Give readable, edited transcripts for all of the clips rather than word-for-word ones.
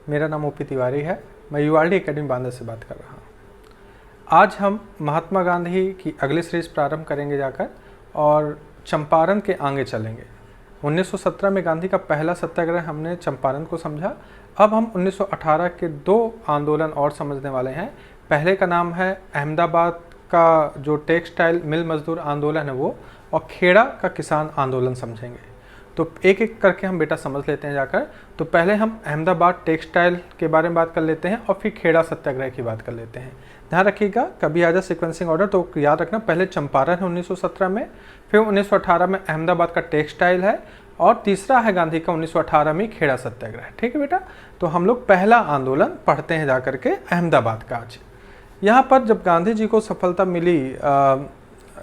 मेरा नाम ओपी तिवारी है। मैं यूआरडी एकेडमी बांदा से बात कर रहा हूँ। आज हम महात्मा गांधी की अगली सीरीज प्रारंभ करेंगे जाकर और चंपारण के आगे चलेंगे। 1917 में गांधी का पहला सत्याग्रह हमने चंपारण को समझा। अब हम 1918 के दो आंदोलन और समझने वाले हैं। पहले का नाम है अहमदाबाद का जो टेक्सटाइल मिल मजदूर आंदोलन है वो, और खेड़ा का किसान आंदोलन समझेंगे। तो एक एक करके हम बेटा समझ लेते हैं जाकर। तो पहले हम अहमदाबाद टेक्सटाइल के बारे में बात कर लेते हैं और फिर खेड़ा सत्याग्रह की बात कर लेते हैं। ध्यान रखिएगा कभी आ जाए सीक्वेंसिंग ऑर्डर तो याद रखना, पहले चंपारण है 1917 में, फिर 1918 में अहमदाबाद का टेक्सटाइल है और तीसरा है गांधी का 1918 में खेड़ा सत्याग्रह। ठीक है बेटा, तो हम लोग पहला आंदोलन पढ़ते हैं जाकर के अहमदाबाद का। आज यहाँ पर जब गांधी जी को सफलता मिली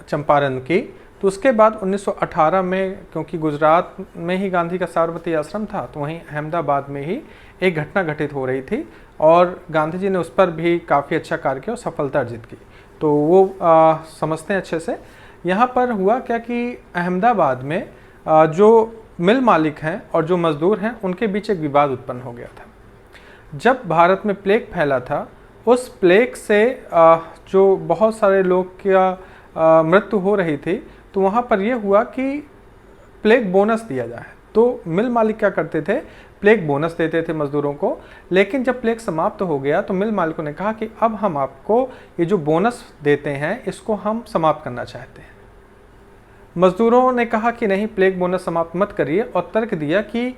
चंपारण की, तो उसके बाद 1918 में, क्योंकि गुजरात में ही गांधी का साबरमती आश्रम था, तो वहीं अहमदाबाद में ही एक घटना घटित हो रही थी और गांधी जी ने उस पर भी काफ़ी अच्छा कार्य किया और सफलता अर्जित की। तो वो समझते हैं अच्छे से। यहाँ पर हुआ क्या कि अहमदाबाद में जो मिल मालिक हैं और जो मजदूर हैं उनके बीच एक विवाद उत्पन्न हो गया था। जब भारत में प्लेग फैला था, उस प्लेग से जो बहुत सारे लोग का मृत्यु हो रही थी, तो वहाँ पर यह हुआ कि प्लेग बोनस दिया जाए। तो मिल मालिक क्या करते थे, प्लेग बोनस देते थे मजदूरों को। लेकिन जब प्लेग समाप्त हो गया तो मिल मालिकों ने कहा कि अब हम आपको ये जो बोनस देते हैं इसको हम समाप्त करना चाहते हैं। मजदूरों ने कहा कि नहीं, प्लेग बोनस समाप्त मत करिए, और तर्क दिया कि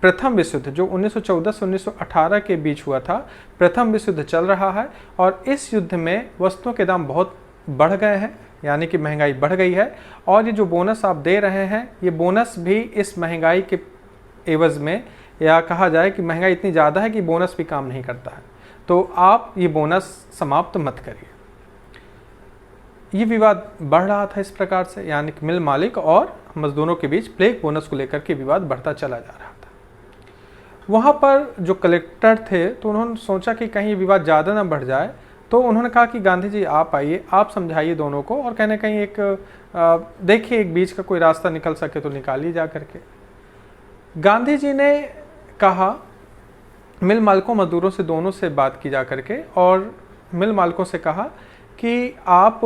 प्रथम विश्व युद्ध जो 1914 से 1918 के बीच हुआ था, प्रथम विश्व युद्ध चल रहा है और इस युद्ध में वस्तुओं के दाम बहुत बढ़ गए हैं, यानी कि महंगाई बढ़ गई है, और ये जो बोनस आप दे रहे हैं ये बोनस भी इस महंगाई के एवज में, या कहा जाए कि महंगाई इतनी ज़्यादा है कि बोनस भी काम नहीं करता है, तो आप ये बोनस समाप्त मत करिए। ये विवाद बढ़ रहा था इस प्रकार से, यानी कि मिल मालिक और मजदूरों के बीच प्लेग बोनस को लेकर के विवाद बढ़ता चला जा रहा था। वहाँ पर जो कलेक्टर थे तो उन्होंने सोचा कि कहीं विवाद ज़्यादा ना बढ़ जाए, तो उन्होंने कहा कि गांधी जी आप आइए, आप समझाइए दोनों को, और कहीं ना कहीं एक देखिए एक बीच का कोई रास्ता निकल सके तो निकालिए जा करके। गांधी जी ने कहा, मिल मालिकों मजदूरों से दोनों से बात की जा करके, और मिल मालिकों से कहा कि आप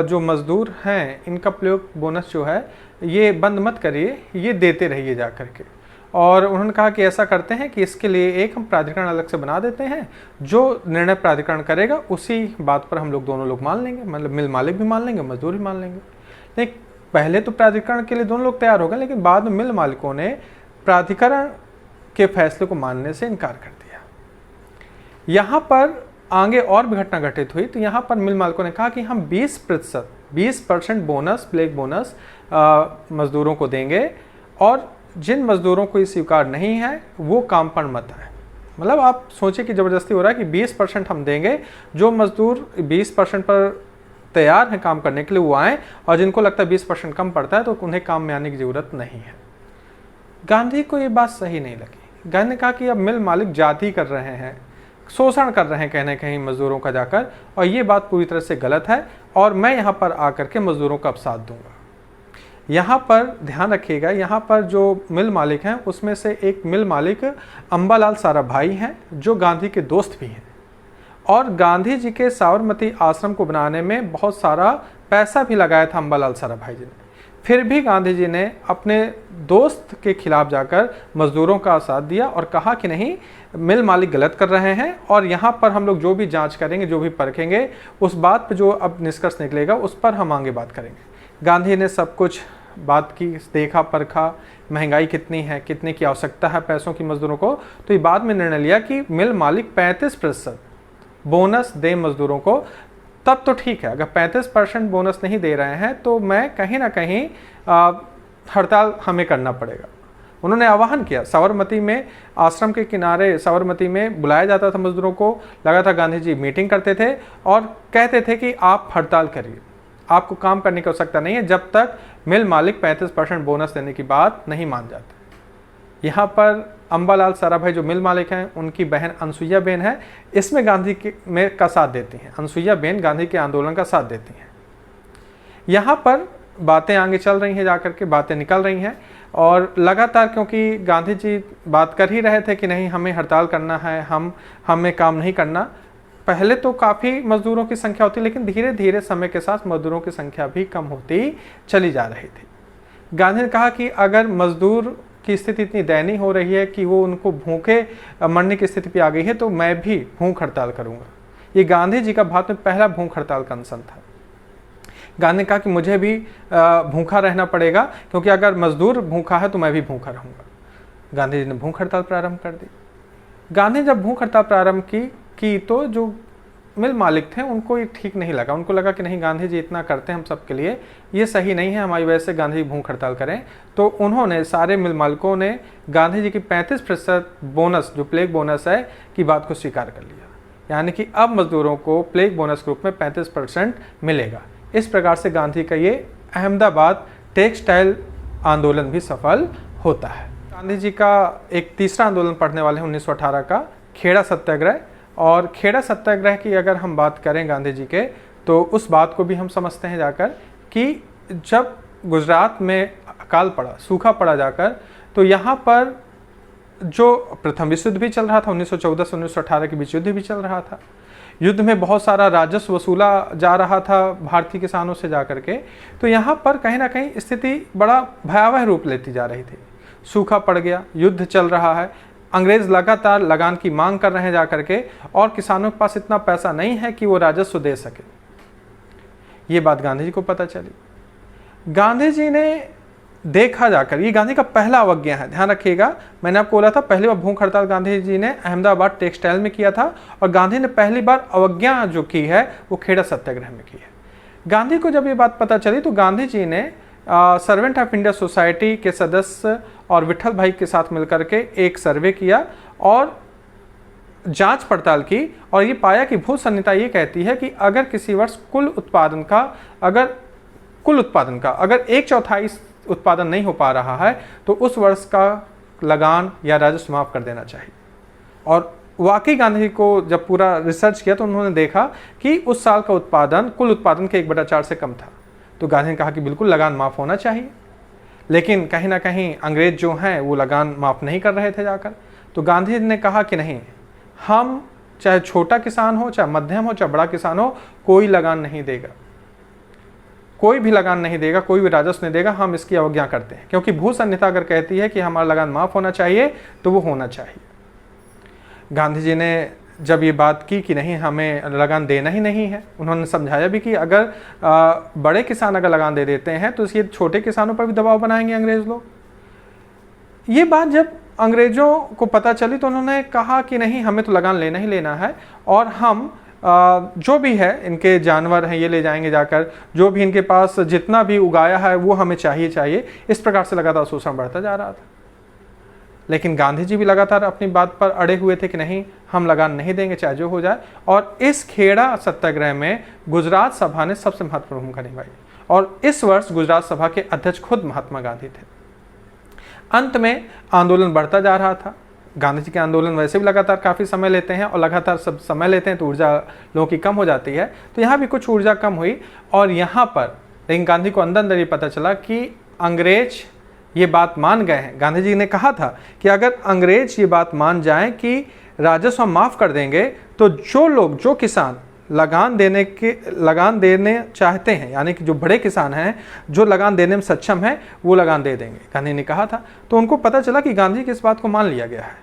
जो मजदूर हैं इनका प्रयोग बोनस जो है ये बंद मत करिए, ये देते रहिए जा करके। और उन्होंने कहा कि ऐसा करते हैं कि इसके लिए एक हम प्राधिकरण अलग से बना देते हैं, जो निर्णय प्राधिकरण करेगा उसी बात पर हम लोग दोनों लोग मान लेंगे, मतलब मिल मालिक भी मान लेंगे, मजदूर भी मान लेंगे। लेकिन पहले तो प्राधिकरण के लिए दोनों लोग तैयार हो गए, लेकिन बाद में मिल मालिकों ने प्राधिकरण के फैसले को मानने से इनकार कर दिया। यहाँ पर आगे और भी घटना घटित हुई, तो यहाँ पर मिल मालिकों ने कहा कि हम 20% बोनस, प्लेग बोनस मजदूरों को देंगे, और जिन मजदूरों को ये स्वीकार नहीं है वो काम पर मत आए। मतलब आप सोचिए कि ज़बरदस्ती हो रहा है कि 20% हम देंगे, जो मजदूर 20% पर तैयार हैं काम करने के लिए वो आएँ, और जिनको लगता है 20% कम पड़ता है तो उन्हें काम में आने की ज़रूरत नहीं है। गांधी को ये बात सही नहीं लगी। गांधी ने कहा कि अब मिल मालिक जाति कर रहे हैं, शोषण कर रहे हैं कहीं ना कहीं मजदूरों का जाकर, और ये बात पूरी तरह से गलत है, और मैं यहाँ पर आकर के मजदूरों का अब साथ दूंगा। यहाँ पर ध्यान रखिएगा, यहाँ पर जो मिल मालिक हैं उसमें से एक मिल मालिक अंबालाल साराभाई हैं, जो गांधी के दोस्त भी हैं, और गांधी जी के साबरमती आश्रम को बनाने में बहुत सारा पैसा भी लगाया था अंबालाल साराभाई जी ने। फिर भी गांधी जी ने अपने दोस्त के खिलाफ जाकर मजदूरों का साथ दिया और कहा कि नहीं, मिल मालिक गलत कर रहे हैं, और यहाँ पर हम लोग जो भी जांच करेंगे, जो भी परखेंगे, उस बात पर जो अब निष्कर्ष निकलेगा उस पर हम आगे बात करेंगे। गांधी ने सब कुछ बात की, देखा परखा, महंगाई कितनी है, कितने की आवश्यकता है पैसों की मजदूरों को, तो ये बाद में निर्णय लिया कि मिल मालिक 35% बोनस दे मजदूरों को, तब तो ठीक है। अगर 35% बोनस नहीं दे रहे हैं तो मैं कहीं ना कहीं हड़ताल हमें करना पड़ेगा। उन्होंने आह्वान किया, साबरमती में आश्रम के किनारे साबरमती में बुलाया जाता था मजदूरों को, लगा था गांधी जी मीटिंग करते थे और कहते थे कि आप हड़ताल करिए, आपको काम करने की आवश्यकता नहीं है जब तक मिल मालिक 35% बोनस देने की बात नहीं मान जाते। यहाँ पर अंबालाल साराभाई जो मिल मालिक हैं, उनकी बहन अनसुईया बेन है, इसमें गांधी के में का साथ देती हैं। अनसुईया बेन गांधी के आंदोलन का साथ देती हैं। यहाँ पर बातें आगे चल रही हैं, जाकर के बातें निकल रही हैं। और लगातार क्योंकि गांधी जी बात कर ही रहे थे कि नहीं हमें हड़ताल करना है, हमें काम नहीं करना। पहले तो काफ़ी मजदूरों की संख्या होती, लेकिन धीरे धीरे समय के साथ मजदूरों की संख्या भी कम होती चली जा रही थी। गांधी ने कहा कि अगर मजदूर की स्थिति इतनी दयनीय हो रही है कि वो उनको भूखे मरने की स्थिति पे आ गई है, तो मैं भी भूख हड़ताल करूंगा। ये गांधी जी का भारत में पहला भूख हड़ताल का अनशन था। गांधी ने कहा कि मुझे भी भूखा रहना पड़ेगा, क्योंकि अगर मजदूर भूखा है तो मैं भी भूखा रहूंगा। गांधी जी ने भूख हड़ताल प्रारंभ कर दी। गांधी जब भूख हड़ताल प्रारंभ की तो जो मिल मालिक थे उनको ये ठीक नहीं लगा। उनको लगा कि नहीं, गांधी जी इतना करते हैं हम सब के लिए, ये सही नहीं है, हमारी वजह से गांधी जी भूख हड़ताल करें। तो उन्होंने, सारे मिल मालिकों ने गांधी जी की 35% बोनस, जो प्लेग बोनस है, की बात को स्वीकार कर लिया। यानी कि अब मजदूरों को प्लेग बोनस के रूप में 35% मिलेगा। इस प्रकार से गांधी का ये अहमदाबाद टेक्सटाइल आंदोलन भी सफल होता है। गांधी जी का एक तीसरा आंदोलन पढ़ने वाले हैं 1918 का, खेड़ा सत्याग्रह। और खेड़ा सत्याग्रह की अगर हम बात करें गांधी जी के, तो उस बात को भी हम समझते हैं जाकर कि जब गुजरात में अकाल पड़ा, सूखा पड़ा जाकर, तो यहाँ पर जो प्रथम विश्व युद्ध भी चल रहा था, 1914 से 1918 के बीच युद्ध भी चल रहा था। युद्ध में बहुत सारा राजस्व वसूला जा रहा था भारतीय किसानों से जाकर के। तो यहाँ पर कहीं ना कहीं स्थिति बड़ा भयावह रूप लेती जा रही थी। सूखा पड़ गया, युद्ध चल रहा है, अंग्रेज लगातार लगान की मांग कर रहे हैं जाकर के, और किसानों के पास इतना पैसा नहीं है कि वो राजस्व दे सके। ये बात गांधी जी को पता चली। गांधी जी ने देखा जाकर, ये गांधी का पहला अवज्ञा है, ध्यान रखिएगा। मैंने आपको बोला था पहली बार भूख हड़ताल गांधी जी ने अहमदाबाद टेक्सटाइल में किया था, और गांधी ने पहली बार अवज्ञा जो की है वो खेड़ा सत्याग्रह में की है। गांधी को जब ये बात पता चली तो गांधी जी ने सर्वेंट ऑफ इंडिया सोसाइटी के सदस्य और विठल भाई के साथ मिलकर के एक सर्वे किया और जांच पड़ताल की, और ये पाया कि भू संहिता ये कहती है कि अगर किसी वर्ष कुल उत्पादन का अगर 1/4 उत्पादन नहीं हो पा रहा है तो उस वर्ष का लगान या राजस्व माफ कर देना चाहिए। और वाकई गांधी को जब पूरा रिसर्च किया तो उन्होंने देखा कि उस साल का उत्पादन कुल उत्पादन के 1/4 से कम था। तो गांधी ने कहा कि बिल्कुल लगान माफ होना चाहिए। लेकिन कहीं ना कहीं अंग्रेज जो हैं वो लगान माफ नहीं कर रहे थे जाकर। तो गांधी ने कहा कि नहीं, हम चाहे छोटा किसान हो, चाहे मध्यम हो, चाहे बड़ा किसान हो, कोई लगान नहीं देगा, कोई भी लगान नहीं देगा, कोई भी राजस्व नहीं देगा, हम इसकी अवज्ञा करते हैं। क्योंकि भू संहिता अगर कहती है कि हमारा लगान माफ होना चाहिए तो वो होना चाहिए। गांधी जी ने जब ये बात की कि नहीं, हमें लगान देना ही नहीं है, उन्होंने समझाया भी कि अगर बड़े किसान अगर लगान दे देते हैं तो ये छोटे किसानों पर भी दबाव बनाएंगे अंग्रेज लोग। ये बात जब अंग्रेजों को पता चली तो उन्होंने कहा कि नहीं, हमें तो लगान लेना ही लेना है, और हम जो भी है इनके जानवर हैं ये ले जाएंगे जाकर, जो भी इनके पास जितना भी उगाया है वो हमें चाहिए। इस प्रकार से लगातार शोषण बढ़ता जा रहा था। लेकिन गांधी जी भी लगातार अपनी बात पर अड़े हुए थे कि नहीं, हम लगान नहीं देंगे चाहे जो हो जाए। और इस खेड़ा सत्याग्रह में गुजरात सभा ने सबसे महत्वपूर्ण भूमिका निभाई, और इस वर्ष गुजरात सभा के अध्यक्ष खुद महात्मा गांधी थे। अंत में आंदोलन बढ़ता जा रहा था। गांधी जी के आंदोलन वैसे भी लगातार काफ़ी समय लेते हैं, और लगातार सब समय लेते हैं तो ऊर्जा लोगों की कम हो जाती है। तो यहाँ भी कुछ ऊर्जा कम हुई, और यहाँ पर लेकिन गांधी को अंदर अंदर ये पता चला कि अंग्रेज ये बात मान गए हैं। गांधी जी ने कहा था कि अगर अंग्रेज ये बात मान जाएं कि राजस्व माफ़ कर देंगे तो जो किसान लगान देने चाहते हैं, यानी कि जो बड़े किसान हैं जो लगान देने में सक्षम हैं, वो लगान दे देंगे, गांधी ने कहा था। तो उनको पता चला कि गांधी की इस बात को मान लिया गया है,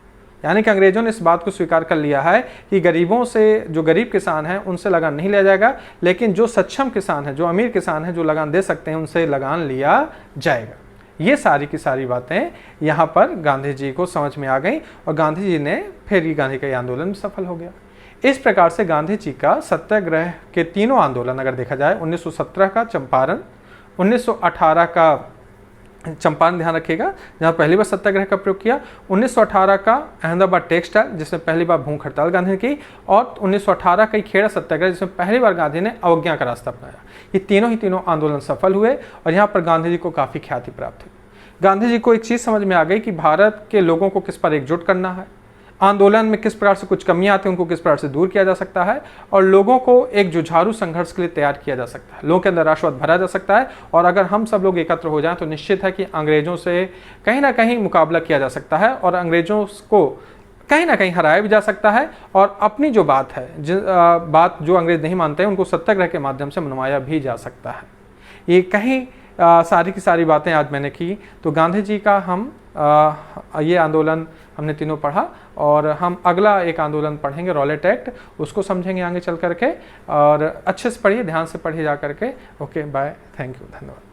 यानी कि अंग्रेजों ने इस बात को स्वीकार कर लिया है कि गरीबों से, जो गरीब किसान हैं उनसे लगान नहीं लिया जाएगा, लेकिन जो सक्षम किसान हैं, जो अमीर किसान हैं, जो लगान दे सकते हैं, उनसे लगान लिया जाएगा। ये सारी की सारी बातें यहाँ पर गांधी जी को समझ में आ गई, और गांधी जी ने फिर गांधी का ये आंदोलन सफल हो गया। इस प्रकार से गांधी जी का सत्याग्रह के तीनों आंदोलन अगर देखा जाए, 1917 का चंपारण, 1918 का चंपारण ध्यान रखिएगा जहाँ पहली बार सत्याग्रह का प्रयोग किया, 1918 का अहमदाबाद टेक्सटाइल जिसमें पहली बार भूख हड़ताल गांधी ने की, और 1918 का खेड़ा सत्याग्रह जिसमें पहली बार गांधी ने अवज्ञा का रास्ता अपनाया। ये तीनों आंदोलन सफल हुए, और यहाँ पर गांधी जी को काफ़ी ख्याति प्राप्त हुई। गांधी जी को एक चीज़ समझ में आ गई कि भारत के लोगों को किस पर एकजुट करना है। आंदोलन में किस प्रकार से कुछ कमियां आती हैं उनको किस प्रकार से दूर किया जा सकता है, और लोगों को एक जुझारू संघर्ष के लिए तैयार किया जा सकता है, लोगों के अंदर राष्ट्रवाद भरा जा सकता है। और अगर हम सब लोग एकत्र हो जाएं तो निश्चित है कि अंग्रेजों से कहीं ना कहीं मुकाबला किया जा सकता है और अंग्रेजों को कहीं ना कहीं हराया भी जा सकता है, और अपनी जो बात है बात जो अंग्रेज नहीं मानते हैं उनको सत्याग्रह के माध्यम से मनवाया भी जा सकता है। ये कहीं सारी की सारी बातें आज मैंने की। तो गांधी जी का हम ये आंदोलन हमने तीनों पढ़ा, और हम अगला एक आंदोलन पढ़ेंगे रॉलेट एक्ट, उसको समझेंगे आगे चल करके। और अच्छे से पढ़िए, ध्यान से पढ़िए जा करके। ओके, बाय, थैंक यू, धन्यवाद।